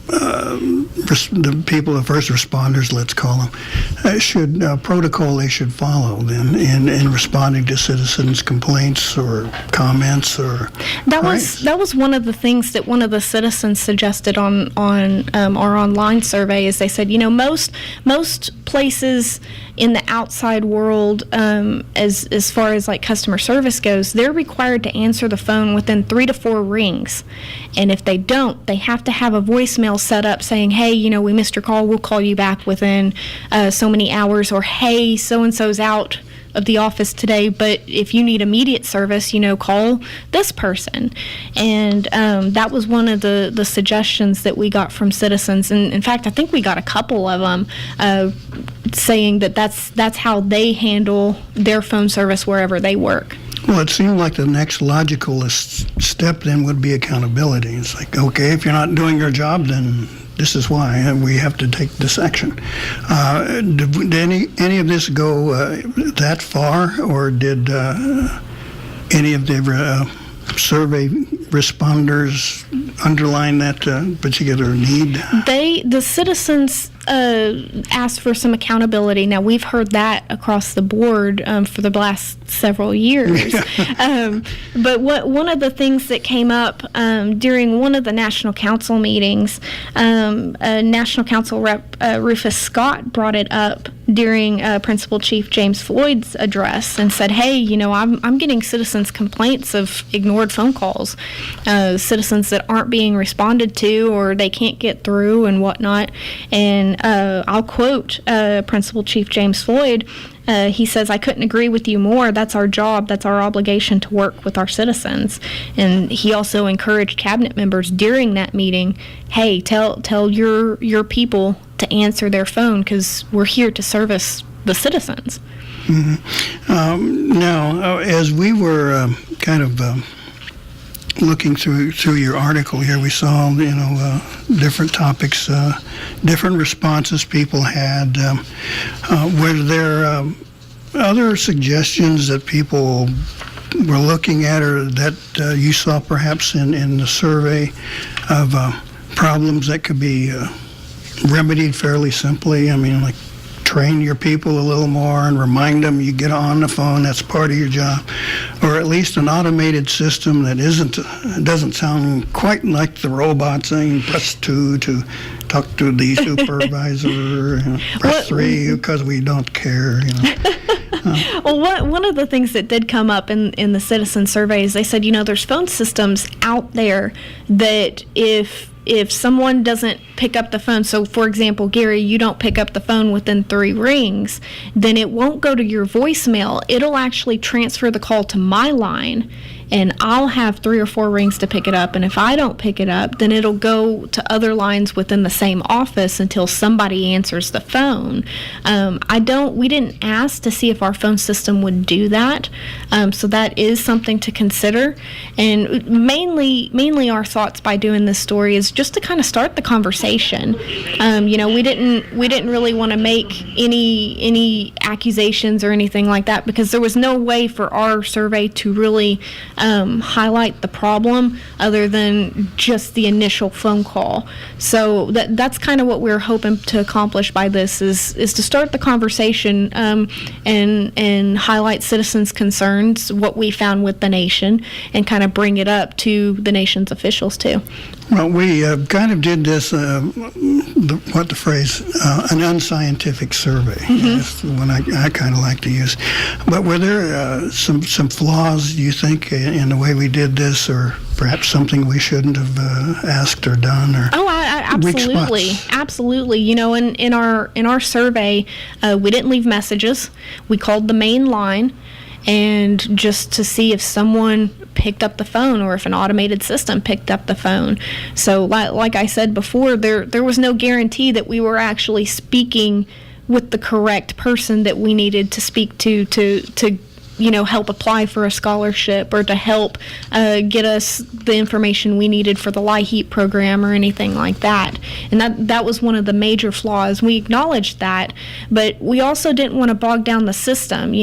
the people, the first responders, let's call them, protocol they should follow then in responding to citizens' complaints or comments or that was one of the things that one of the citizens suggested on our online survey. Is they said, most places in the outside world, as far as like customer service goes, they're required to answer the phone within 3 to 4 rings, and if they don't, they have to have a voicemail set up saying, hey, we missed your call, we'll call you back within so many hours, or hey, so and so's out of the office today, but if you need immediate service, call this person. And that was one of the suggestions that we got from citizens. And in fact, I think we got a couple of them saying that that's how they handle their phone service wherever they work. Well, it seemed like the next logical step then would be accountability. It's like, okay, if you're not doing your job, then this is why we have to take this action. Did any of this go that far, or did any of the survey responders underline that particular need? The citizens asked for some accountability. Now, we've heard that across the board for the last several years. But one of the things that came up during one of the National Council meetings, National Council Rep Rufus Scott brought it up during Principal Chief James Floyd's address and said, hey, I'm getting citizens' complaints of ignored phone calls, citizens that aren't being responded to or they can't get through and whatnot. And I'll quote Principal Chief James Floyd. He says, I couldn't agree with you more. That's our job. That's our obligation to work with our citizens. And he also encouraged cabinet members during that meeting, hey, tell your people to answer their phone because we're here to service the citizens. Mm-hmm. Now, as we were kind of looking through your article here, we saw different topics, different responses people had. Were there other suggestions that people were looking at, or that you saw perhaps in the survey of problems that could be remedied fairly simply? I mean, like train your people a little more and remind them you get on the phone, that's part of your job, or at least an automated system that doesn't sound quite like the robot saying press 2 to talk to the supervisor, press 3 because we don't care. Well, one of the things that did come up in the citizen surveys, they said, there's phone systems out there that if someone doesn't pick up the phone, so for example, Gary, you don't pick up the phone within 3 rings, then it won't go to your voicemail. It'll actually transfer the call to my line, and I'll have 3 or 4 rings to pick it up. And if I don't pick it up, then it'll go to other lines within the same office until somebody answers the phone. We didn't ask to see if our phone system would do that. So that is something to consider. And mainly our thoughts by doing this story is just to kind of start the conversation. We didn't really want to make any accusations or anything like that, because there was no way for our survey to really highlight the problem other than just the initial phone call. So that's kind of what we're hoping to accomplish by this is to start the conversation and highlight citizens' concerns, what we found with the nation, and kind of bring it up to the nation's officials too. Well, we kind of did this, an unscientific survey. Mm-hmm. That's the one I kind of like to use. But were there some flaws, do you think, in the way we did this, or perhaps something we shouldn't have asked or done? Or absolutely. Absolutely. In our survey, we didn't leave messages. We called the main line, and just to see if someone picked up the phone or if an automated system picked up the phone. So like I said before, there was no guarantee that we were actually speaking with the correct person that we needed to speak to help apply for a scholarship or to help get us the information we needed for the LIHEAP program or anything like that. And that was one of the major flaws. We acknowledged that, but we also didn't want to bog down the system.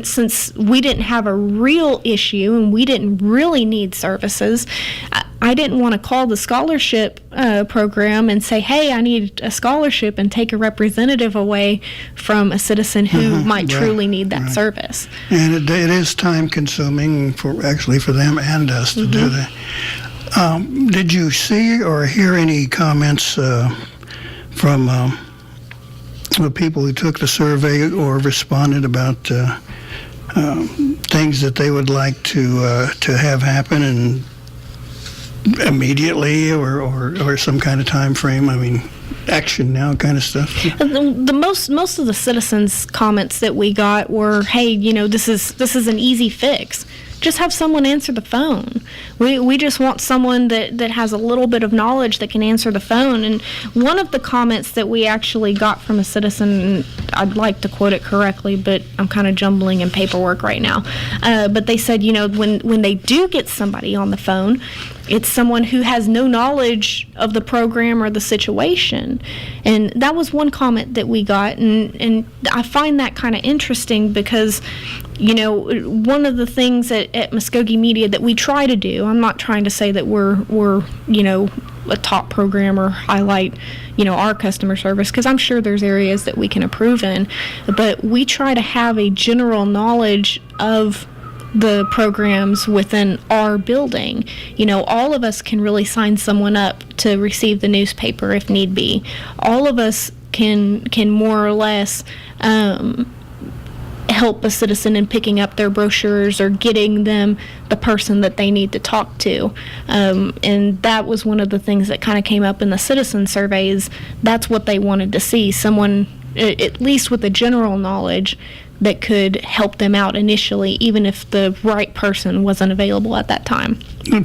Since we didn't have a real issue and we didn't really need services, I didn't want to call the scholarship program and say, hey, I need a scholarship, and take a representative away from a citizen who might truly need that service. And it is time consuming for them and us to do that. Did you see or hear any comments from the people who took the survey or responded about things that they would like to have happen and immediately or some kind of time frame? I mean, action now kind of stuff. The most of the citizens' comments that we got were, hey, this is an easy fix. Just have someone answer the phone. We just want someone that has a little bit of knowledge that can answer the phone. And one of the comments that we actually got from a citizen, and I'd like to quote it correctly, but I'm kind of jumbling in paperwork right now. But they said, when they do get somebody on the phone, it's someone who has no knowledge of the program or the situation. And that was one comment that we got. And I find that kind of interesting because, one of the things at Mvskoke Media that we try to do, I'm not trying to say that we're a top program or highlight, our customer service, because I'm sure there's areas that we can improve in, but we try to have a general knowledge of the programs within our building. All of us can really sign someone up to receive the newspaper if need be. All of us can more or less help a citizen in picking up their brochures or getting them the person that they need to talk to. And that was one of the things that kind of came up in the citizen surveys. That's what they wanted to see, someone at least with a general knowledge that could help them out initially, even if the right person wasn't available at that time.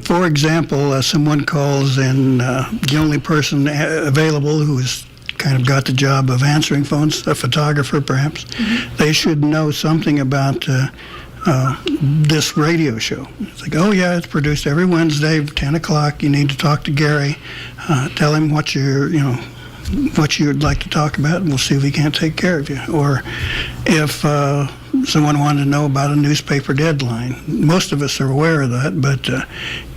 For example, someone calls and the only person available who is kind of got the job of answering phones, a photographer perhaps, they should know something about this radio show. It's like, oh yeah, it's produced every Wednesday, 10 o'clock, you need to talk to Gary, tell him what what you'd like to talk about, and we'll see if we can't take care of you. Or if someone wanted to know about a newspaper deadline, most of us are aware of that, but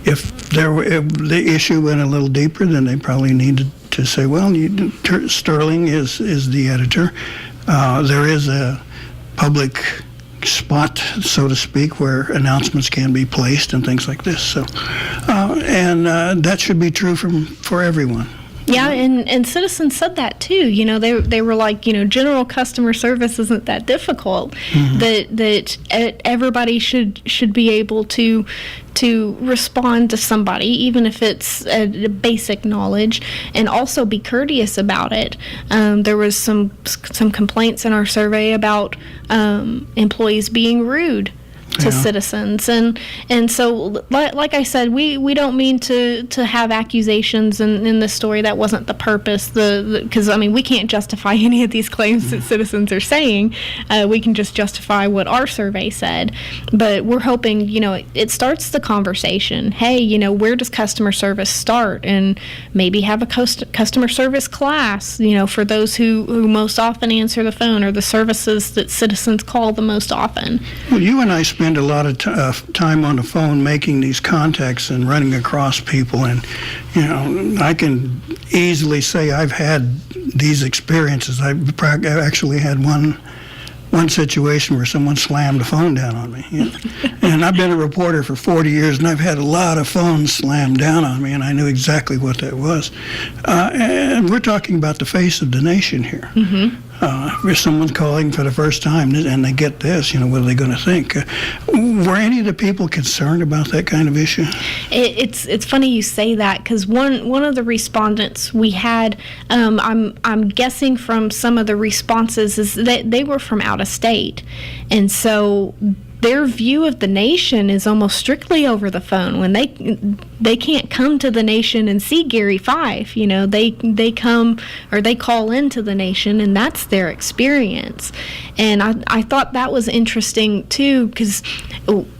if the issue went a little deeper, then they probably needed to say, well, Sterling is the editor. There is a public spot, so to speak, where announcements can be placed and things like this. So, and that should be true for everyone. Yeah, and citizens said that too. You know, they were like, you know, general customer service isn't that difficult. That everybody should be able to respond to somebody, even if it's a basic knowledge, and also be courteous about it. There was some complaints in our survey about employees being rude to citizens, and so like I said, we don't mean to have accusations in this story. That wasn't the purpose, because I mean, we can't justify any of these claims that citizens are saying. We can just justify what our survey said, but we're hoping, you know, it starts the conversation. Hey, you know, where does customer service start? And maybe have a customer service class, you know, for those who most often answer the phone, or the services that citizens call the most often. Well, you and I spend a lot of time on the phone making these contacts and running across people, and you know, I can easily say I've had these experiences. I've actually had one situation where someone slammed the phone down on me, you know? And I've been a reporter for 40 years, and I've had a lot of phones slammed down on me, and I knew exactly what that was. And we're talking about the face of the nation here. If someone's calling for the first time and they get this, you know, what are they going to think? Were any of the people concerned about that kind of issue? It's funny you say that, because one of the respondents we had, I'm guessing from some of the responses, is that they were from out of state, and so their view of the nation is almost strictly over the phone. When they can't come to the nation and see Gary Fife, you know, they come, or they call into the nation, and that's their experience. And I thought that was interesting too, because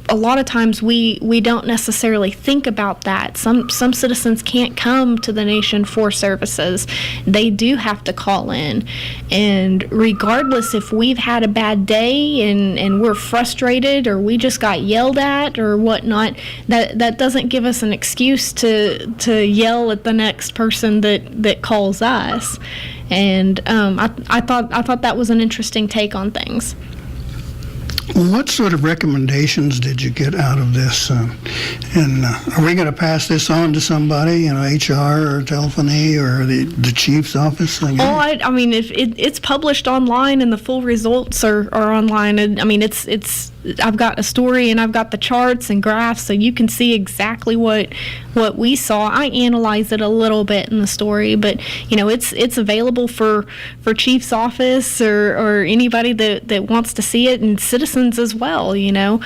a lot of times we don't necessarily think about that. Some citizens can't come to the nation for services. They do have to call in. And regardless if we've had a bad day and we're frustrated, or we just got yelled at or whatnot, that doesn't give us an excuse to yell at the next person that calls us. And I thought that was an interesting take on things. What sort of recommendations did you get out of this? And are we going to pass this on to somebody, you know, HR or telephony or the chief's office? I mean, if it's published online and the full results are online, and I mean, it's I've got a story and I've got the charts and graphs, so you can see exactly what we saw. I analyzed it a little bit in the story, but you know, it's available for chief's office or anybody that wants to see it, and citizens as well. You know,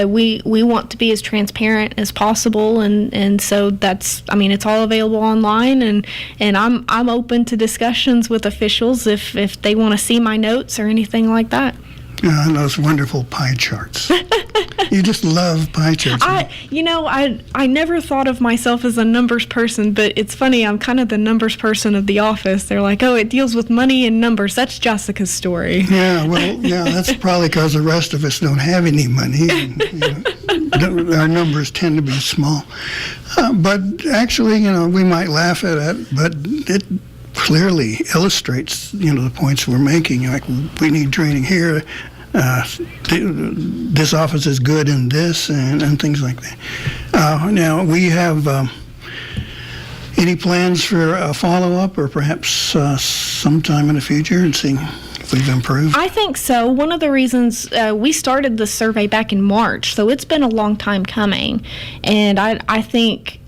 we want to be as transparent as possible, and so that's, I mean, it's all available online, and I'm open to discussions with officials if they want to see my notes or anything like that. Those wonderful pie charts. You just love pie charts. I never thought of myself as a numbers person, but it's funny, I'm kind of the numbers person of the office. They're like, oh, it deals with money and numbers. That's Jessica's story. Yeah, well, yeah, that's probably because the rest of us don't have any money. And, you know, our numbers tend to be small. But actually, you know, we might laugh at it, but it clearly illustrates, you know, the points we're making. Like, we need training here. This office is good in this, and things like that. Now, we have any plans for a follow-up, or perhaps sometime in the future, and see if we've improved? I think so. One of the reasons we started the survey back in March, so it's been a long time coming, and I think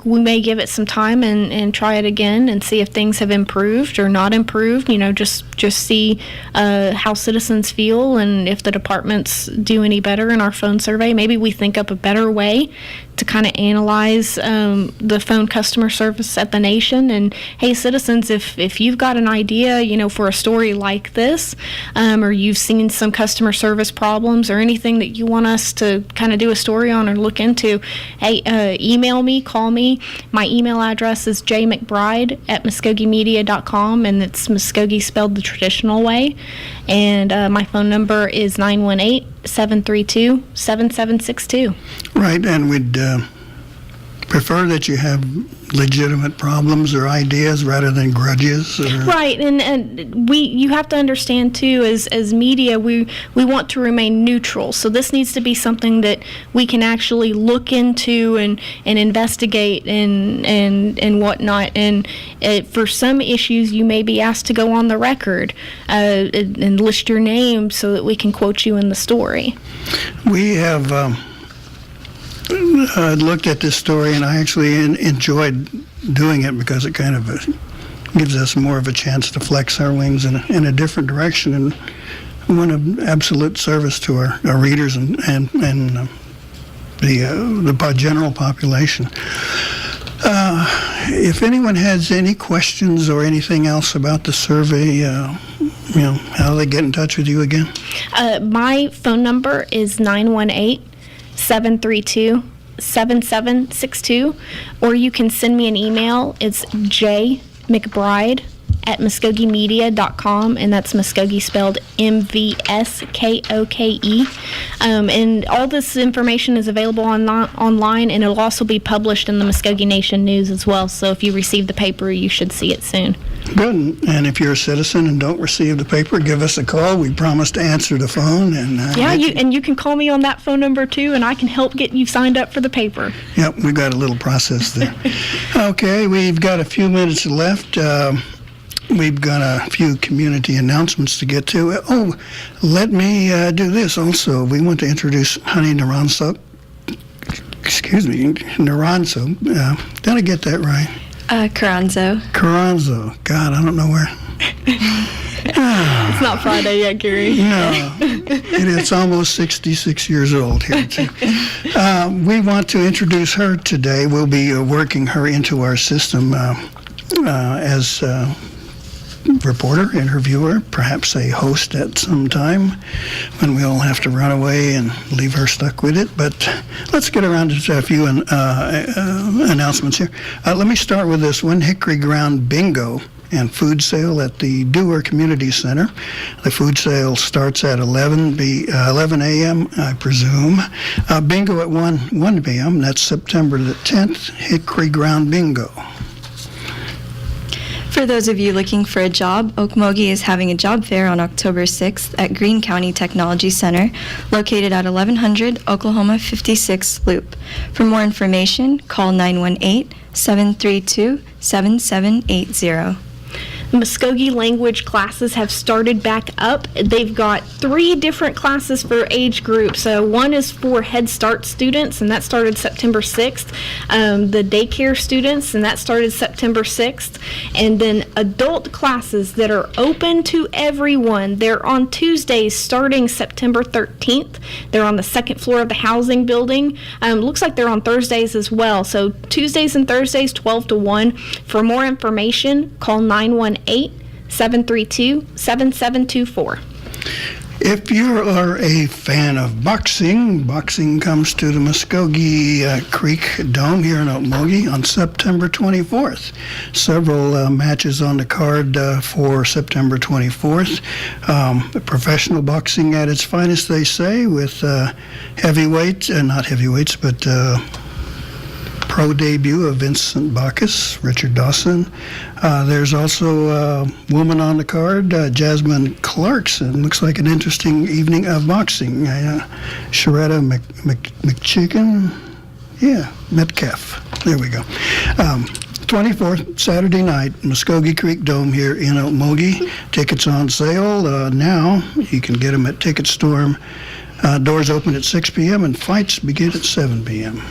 we may give it some time and try it again and see if things have improved or not improved. You know, just see how citizens feel, and if the departments do any better in our phone survey. Maybe we think up a better way to kind of analyze the phone customer service at the nation. And hey, citizens, if you've got an idea, you know, for a story like this, or you've seen some customer service problems or anything that you want us to kind of do a story on or look into, hey, email me, call me. My email address is jmcbride@MvskokeMedia.com, and it's Muscogee spelled the traditional way. And my phone number is 918-732-7762. Right, and we'd prefer that you have legitimate problems or ideas rather than grudges. Right, and you have to understand too, as media, we want to remain neutral. So this needs to be something that we can actually look into and investigate and whatnot. And for some issues, you may be asked to go on the record and list your name so that we can quote you in the story. We have looked at this story, and I actually enjoyed doing it because it kind of gives us more of a chance to flex our wings in a different direction, and we want an absolute service to our readers and the general population. If anyone has any questions or anything else about the survey, how do they get in touch with you again? My phone number is 918-732-7762, or you can send me an email. It's jmcbride@MvskokeMedia.com, and that's Muskogee spelled Mvskoke. And all this information is available online, and it'll also be published in the Muscogee Nation News as well. So if you receive the paper, you should see it soon. Good. And if you're a citizen and don't receive the paper, give us a call. We promise to answer the phone. And you can call me on that phone number too, and I can help get you signed up for the paper. Yep, we've got a little process there. Okay, we've got a few minutes left. We've got a few community announcements to get to. Oh, let me do this also. We want to introduce Honey Naranso. Naranso. Did I get that right? Carranzo. God, I don't know where. It's not Friday yet, Gary. No. It's almost 66 years old here, too. We want to introduce her today. We'll be working her into our system as reporter, interviewer, perhaps a host at some time when we all have to run away and leave her stuck with it. But let's get around to a few announcements here. Let me start with this one: Hickory Ground Bingo and food sale at the Dewar Community Center. The food sale starts at 11 a.m., I presume. Bingo at 1 p.m. That's September the 10th, Hickory Ground Bingo. For those of you looking for a job, Okmulgee is having a job fair on October 6th at Greene County Technology Center, located at 1100 Oklahoma 56th Loop. For more information, call 918-732-7780. Muskogee language classes have started back up. They've got 3 different classes for age groups. One is for Head Start students, and that started September 6th. The daycare students, and that started September 6th. And then adult classes that are open to everyone. They're on Tuesdays starting September 13th. They're on the 2nd floor of the housing building. Looks like they're on Thursdays as well. So Tuesdays and Thursdays, 12 to 1. For more information, call 918-732-7724. If you are a fan of boxing comes to the Muscogee Creek Dome here in Okmulgee on September 24th. Several matches on the card for September 24th. Professional boxing at its finest, they say, with not heavyweights, but pro debut of Vincent Bacchus, Richard Dawson. There's also a woman on the card, Jasmine Clarkson. Looks like an interesting evening of boxing. Sharetta McChicken. Yeah, Metcalf. There we go. 24th, Saturday night, Muscogee Creek Dome here in Okmulgee. Tickets on sale now. You can get them at Ticketstorm. Doors open at 6 p.m. and fights begin at 7 p.m.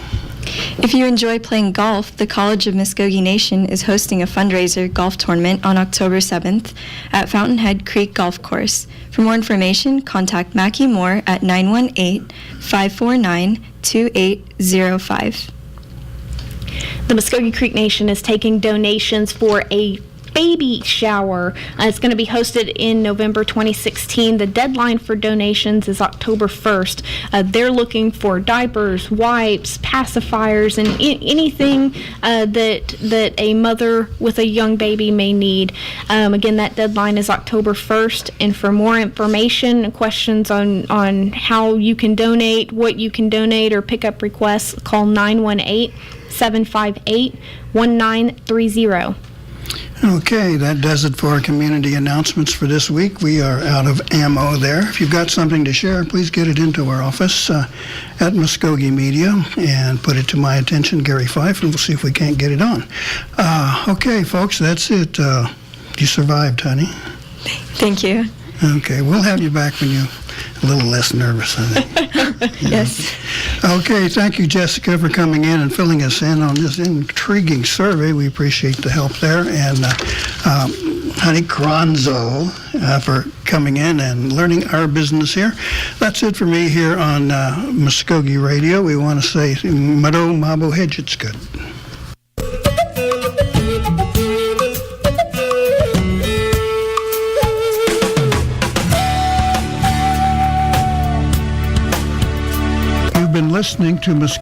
If you enjoy playing golf, the College of Muscogee Nation is hosting a fundraiser golf tournament on October 7th at Fountainhead Creek Golf Course. For more information, contact Mackie Moore at 918-549-2805. The Muscogee Creek Nation is taking donations for a baby shower. It's going to be hosted in November 2016. The deadline for donations is October 1st. They're looking for diapers, wipes, pacifiers, and anything that a mother with a young baby may need. Again, that deadline is October 1st. And for more information and questions on how you can donate, what you can donate, or pick up requests, call 918-758-1930. Okay, that does it for our community announcements for this week. We are out of ammo there. If you've got something to share, please get it into our office at Mvskoke Media and put it to my attention, Gary Fife, and we'll see if we can't get it on. Okay, folks, that's it. You survived, honey. Thank you. Okay, we'll have you back when you're a little less nervous, I think. Yes. Okay, thank you, Jessica, for coming in and filling us in on this intriguing survey. We appreciate the help there. And Honey Cronzo for coming in and learning our business here. That's it for me here on Mvskoke Radio. We want to say, Mado Mabo Hedge, it's good. Been listening to Mvskoke